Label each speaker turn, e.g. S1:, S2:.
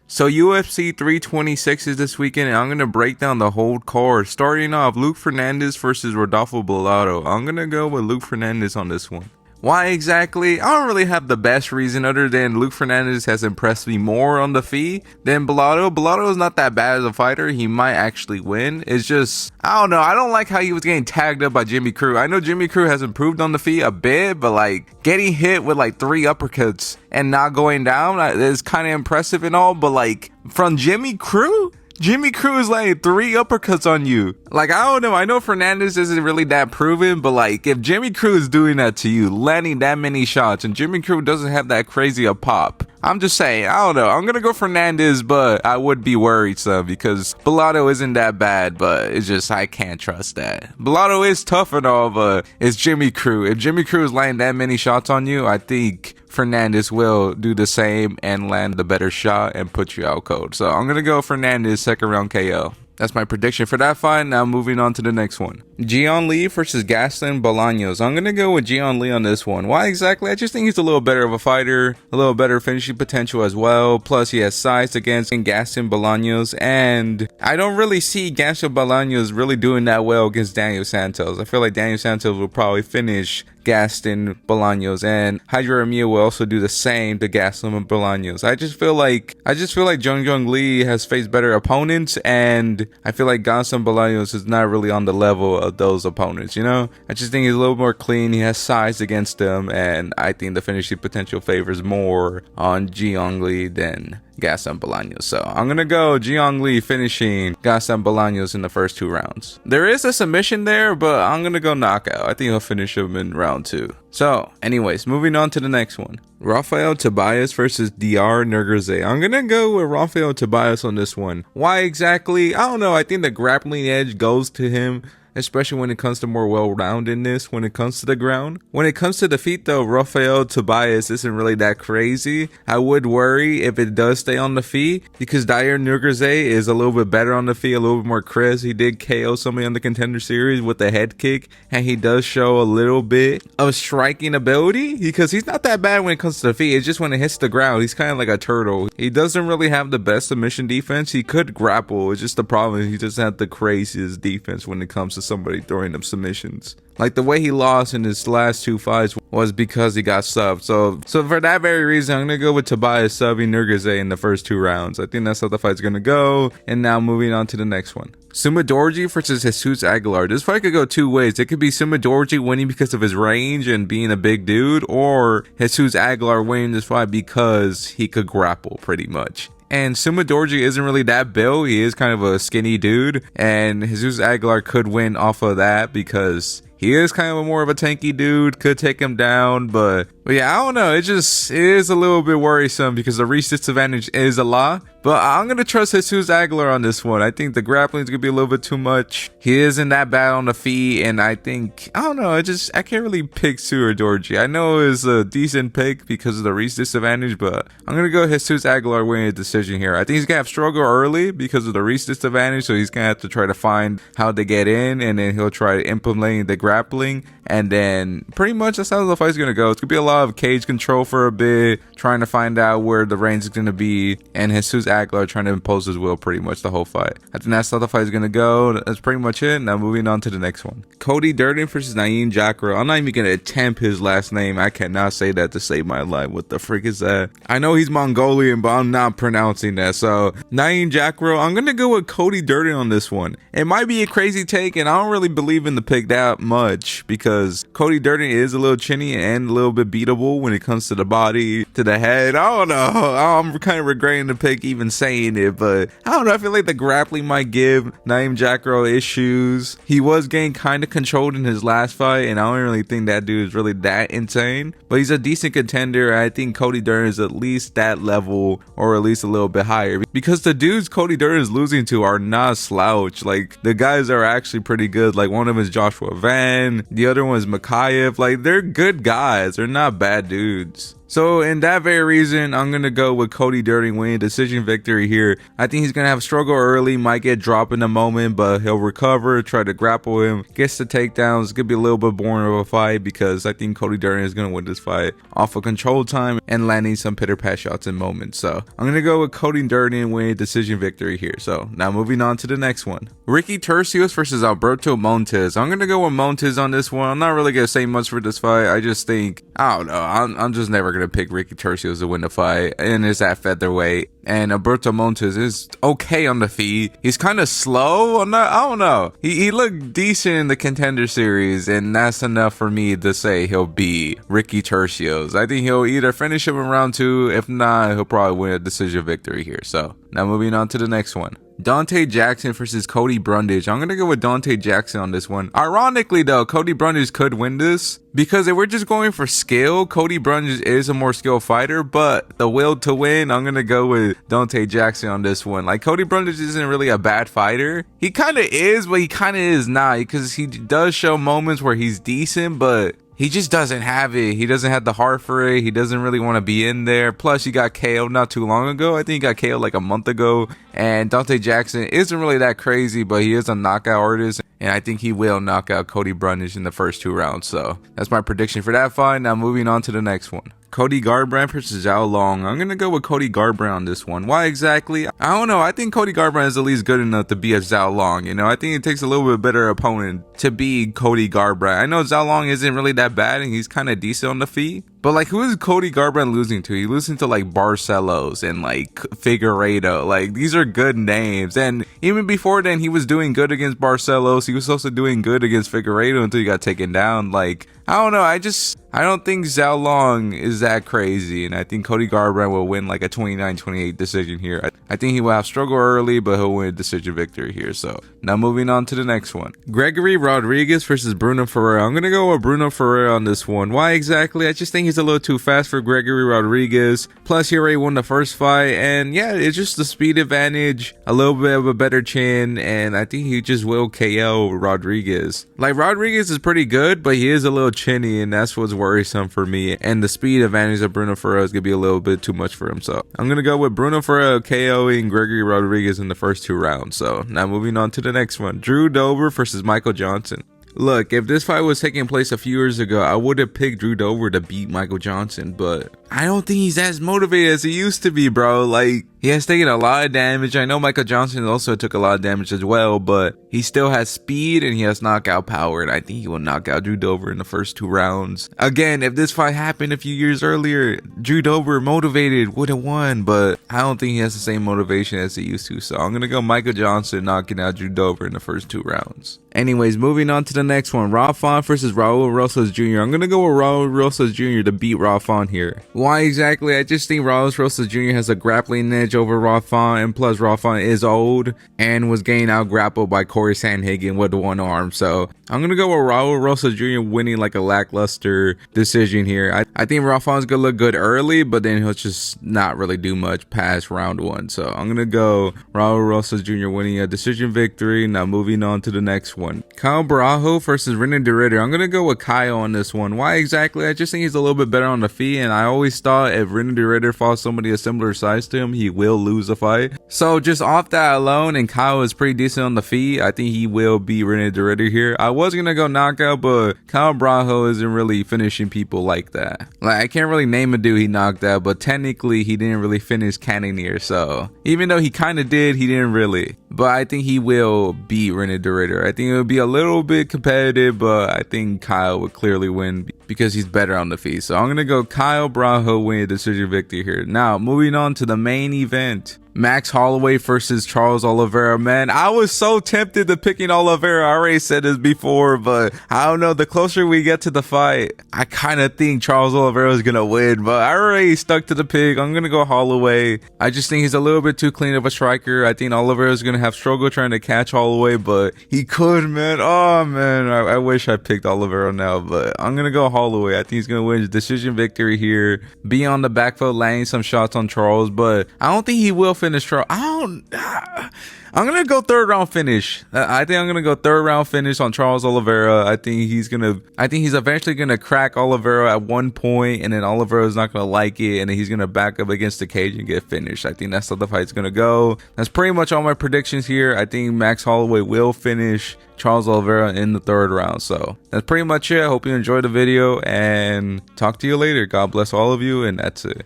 S1: So UFC 326 is this weekend, and I'm going to break down the whole card. Starting off, Luke Fernandez versus Rodolfo Bellato. I'm going to go with Luke Fernandez on this one. Why exactly? I don't really have the best reason other than Luke Fernandez has impressed me more on the feet than Bellato. Bellato is not that bad as a fighter. He might actually win. It's just, I don't know. I don't like how he was getting tagged up by Jimmy Crute. I know Jimmy Crute has improved on the feet a bit, but like getting hit with like 3 uppercuts and not going down is kind of impressive and all, but like from Jimmy Crute is like 3 uppercuts on you. Like, I don't know. I know Fernandez isn't really that proven, but like, if Jimmy Crute is doing that to you, landing that many shots, and Jimmy Crute doesn't have that crazy a pop, I'm just saying, I don't know. I'm gonna go Fernandez, but I would be worried some because Bellato isn't that bad, but it's just, I can't trust that. Bellato is tough and all, but it's Jimmy Crute. If Jimmy Crute is landing that many shots on you, I think Fernandez will do the same and land the better shot and put you out cold. So I'm gonna go Fernandez second round KO. That's my prediction for that fight. Now moving on to the next one. Gian Lee versus Gaston Bolaños. I'm going to go with Gian Lee on this one. Why exactly? I just think he's a little better of a fighter, a little better finishing potential as well. Plus he has size against Gaston Bolaños, and I don't really see Gaston Bolaños really doing that well against Daniel Santos. I feel like Daniel Santos will probably finish Gaston Bolaños, and Hydra Ramirez will also do the same to Gaston Bolaños. I just feel like Jung Lee has faced better opponents, and I feel like Gaston Bolaños is not really on the level of those opponents, you know? I just think he's a little more clean, he has size against them, and I think the finishing potential favors more on Jiang Lee than Gaston Bolaños. So I'm gonna go Jiang Lee finishing Gaston Bolaños in the first 2 rounds. There is a submission there, but I'm gonna go knockout. I think he'll finish him in round 2. So anyways, moving on to the next one. Rafael Tobias versus DR Nurgaze. I'm gonna go with Rafael Tobias on this one. Why exactly? I don't know. I think the grappling edge goes to him, especially when it comes to more well-roundedness when it comes to the ground. When it comes to the feet though, Rafael Tobias isn't really that crazy. I would worry if it does stay on the feet because Dair Nurgaze is a little bit better on the feet, a little bit more crisp. He did KO somebody on the Contender Series with a head kick, and he does show a little bit of striking ability because he's not that bad when it comes to the feet. It's just when it hits the ground, he's kind of like a turtle. He doesn't really have the best submission defense. He could grapple. It's just the problem is he doesn't have the craziest defense when it comes to somebody throwing up submissions. Like the way he lost in his last 2 fights was because he got subbed. So for that very reason, I'm gonna go with Tobias subbing Nurgaze in the first 2 rounds. I think that's how the fight's gonna go. And now moving on to the next one. Sumidorji versus Jesus Aguilar. This fight could go 2 ways. It could be Sumidorji winning because of his range and being a big dude, or Jesus Aguilar winning this fight because he could grapple pretty much. And Sumidorji isn't really that built. He is kind of a skinny dude, and Jesus Aguilar could win off of that because he is kind of more of a tanky dude, could take him down, but yeah, I don't know. It is a little bit worrisome because the reach disadvantage is a lot. But I'm going to trust Jesus Aguilar on this one. I think the grappling is going to be a little bit too much. He isn't that bad on the feet. And I think, I don't know, I can't really pick Sumidorji. I know it's a decent pick because of the reach disadvantage, but I'm going to go Jesus Aguilar winning a decision here. I think he's going to have struggle early because of the reach disadvantage. So he's going to have to try to find how to get in, and then he'll try to implement the grappling. And then pretty much that's how the fight's going to go. It's going to be a lot of cage control for a bit, trying to find out where the range is going to be, and Jesus Aguilar trying to impose his will pretty much the whole fight. I think that's how the fight is going to go. That's pretty much it. Now moving on to the next one. Cody Durden versus Naeem Jacro. I'm not even going to attempt his last name. I cannot say that to save my life. What the frick is that? I know he's Mongolian, but I'm not pronouncing that. So Naeem Jacro, I'm going to go with Cody Durden on this one. It might be a crazy take, and I don't really believe in the pick that much because Cody Durden is a little chinny and a little bit beatable when it comes to the body, to the head. I don't know. I'm kind of regretting the pick even saying it, but I don't know. I feel like the grappling might give Naeem Jacro issues. He was getting kind of controlled in his last fight, and I don't really think that dude is really that insane, but he's a decent contender. I think Cody Durden is at least that level, or at least a little bit higher, because the dudes Cody Durden is losing to are not slouch. Like, the guys are actually pretty good. Like, one of them is Joshua Van, the other one is Makayev. Like, they're good guys. They're not bad dudes. So in that very reason, I'm going to go with Cody Durden winning decision victory here. I think he's going to have a struggle early, might get dropped in a moment, but he'll recover, try to grapple him, gets the takedowns. It's going to be a little bit boring of a fight because I think Cody Durden is going to win this fight off of control time and landing some pitter-pat shots in moments. So I'm going to go with Cody Durden winning decision victory here. So now moving on to the next one. Ricky Turcios versus Alberto Montes. I'm going to go with Montes on this one. I'm not really going to say much for this fight. I just think, I don't know, I'm just never going to pick Ricky Turcios to win the fight, and it's at featherweight. And Alberto Montes is okay on the feet. He's kind of slow on that. I don't know. He looked decent in the Contender Series, and that's enough for me to say he'll beat Ricky Turcios. I think he'll either finish him in round 2. If not, he'll probably win a decision victory here. So now moving on to the next one. Dante Jackson versus Cody Brundage. I'm going to go with Dante Jackson on this one. Ironically though, Cody Brundage could win this because if we're just going for skill, Cody Brundage is a more skilled fighter, but the will to win, I'm going to go with Dante Jackson on this one. Like, Cody Brundage isn't really a bad fighter. He kind of is, but he kind of is not, because he does show moments where he's decent, but he just doesn't have it. He doesn't have the heart for it. He doesn't really want to be in there. Plus, he got KO'd not too long ago. I think he got KO'd like a month ago. And Dante Jackson isn't really that crazy, but he is a knockout artist. And I think he will knock out Cody Brundage in the first 2 rounds. So that's my prediction for that fight. Now moving on to the next one. Cody Garbrandt versus Zhao Long. I'm going to go with Cody Garbrandt on this one. Why exactly? I don't know. I think Cody Garbrandt is at least good enough to beat Zhao Long. You know, I think it takes a little bit better opponent to beat Cody Garbrandt. I know Zhao Long isn't really that bad and he's kind of decent on the feet. But like, who is Cody Garbrandt losing to? He's losing to like Barcelos and like Figueiredo. Like, these are good names. And even before then, he was doing good against Barcelos. He was also doing good against Figueiredo until he got taken down. Like, I don't know. I don't think Zhao Long is that crazy. And I think Cody Garbrandt will win like a 29-28 decision here. I think he will have struggle early, but he'll win a decision victory here. So now moving on to the next one. Gregory Rodriguez versus Bruno Ferreira. I'm going to go with Bruno Ferreira on this one. Why exactly? I just think he's a little too fast for Gregory Rodriguez. Plus, he already won the first fight. And yeah, it's just the speed advantage, a little bit of a better chin. And I think he just will KO Rodriguez. Like, Rodriguez is pretty good, but he is a little chinny, and that's what's worrisome for me. And the speed advantage of Bruno Ferreira is going to be a little bit too much for him. So I'm going to go with Bruno Ferreira KOing Gregory Rodriguez in the first 2 rounds. So now moving on to the next one. Drew Dober versus Michael Johnson. Look, if this fight was taking place a few years ago, I would have picked Drew Dober to beat Michael Johnson, but I don't think he's as motivated as he used to be, bro. Like, he has taken a lot of damage. I know Michael Johnson also took a lot of damage as well, but he still has speed and he has knockout power, and I think he will knock out Drew Dober in the first 2 rounds. Again, if this fight happened a few years earlier, Drew Dober motivated would have won, but I don't think he has the same motivation as he used to. So I'm going to go Michael Johnson knocking out Drew Dober in the first 2 rounds. Anyways, moving on to the next one. Rob Font versus Raul Rosas Jr. I'm going to go with Raul Rosas Jr. to beat Rob Font here. Why exactly? I just think Raul Rosas Jr. has a grappling edge over Rob Font, and plus Rob Font is old and was getting out grappled by Corey Sandhagen with 1 arm. So I'm going to go with Raul Rosas Jr. winning like a lackluster decision here. I think Rob Font's going to look good early, but then he'll just not really do much past round 1. So I'm going to go Raul Rosas Jr. winning a decision victory. Now moving on to the next one. Kyle Barajo versus Renan de Ridder. I'm going to go with Kyle on this one. Why exactly? I just think he's a little bit better on the feet, and I always thought if Renan de Ridder fought somebody a similar size to him, he will lose a fight. So just off that alone, and Kyle is pretty decent on the feet, I think he will beat Renan de Ridder here. I was going to go knockout, but Kyle Barajo isn't really finishing people like that. Like, I can't really name a dude he knocked out, but technically he didn't really finish Cannonier. So even though he kind of did, he didn't really. But I think he will beat Renan de Ridder. I think it would be a little bit competitive, but I think Kyle would clearly win because he's better on the feet. So I'm going to go Kyle Barajo win a decision victory here. Now, moving on to the main event. Max Holloway versus Charles Oliveira. Man, I was so tempted to picking Oliveira. I already said this before, but I don't know. The closer we get to the fight, I kind of think Charles Oliveira is going to win, but I already stuck to the pick. I'm going to go Holloway. I just think he's a little bit too clean of a striker. I think Oliveira is going to have struggle trying to catch Holloway, but he could, man. Oh, man. I wish I picked Oliveira now, but I'm going to go Holloway. I think he's going to win a decision victory here. Be on the back foot, landing some shots on Charles, but I don't think he will finish finish Charles. I'm gonna go third round finish. I think I'm gonna go third round finish on Charles Oliveira. I think he's eventually gonna crack Oliveira at one point, and then Oliveira is not gonna like it, and then he's gonna back up against the cage and get finished. I think that's how the fight's gonna go. That's pretty much all my predictions here. I think Max Holloway will finish Charles Oliveira in the third round. So that's pretty much it. I hope you enjoyed the video, and talk to you later. God bless all of you, and that's it.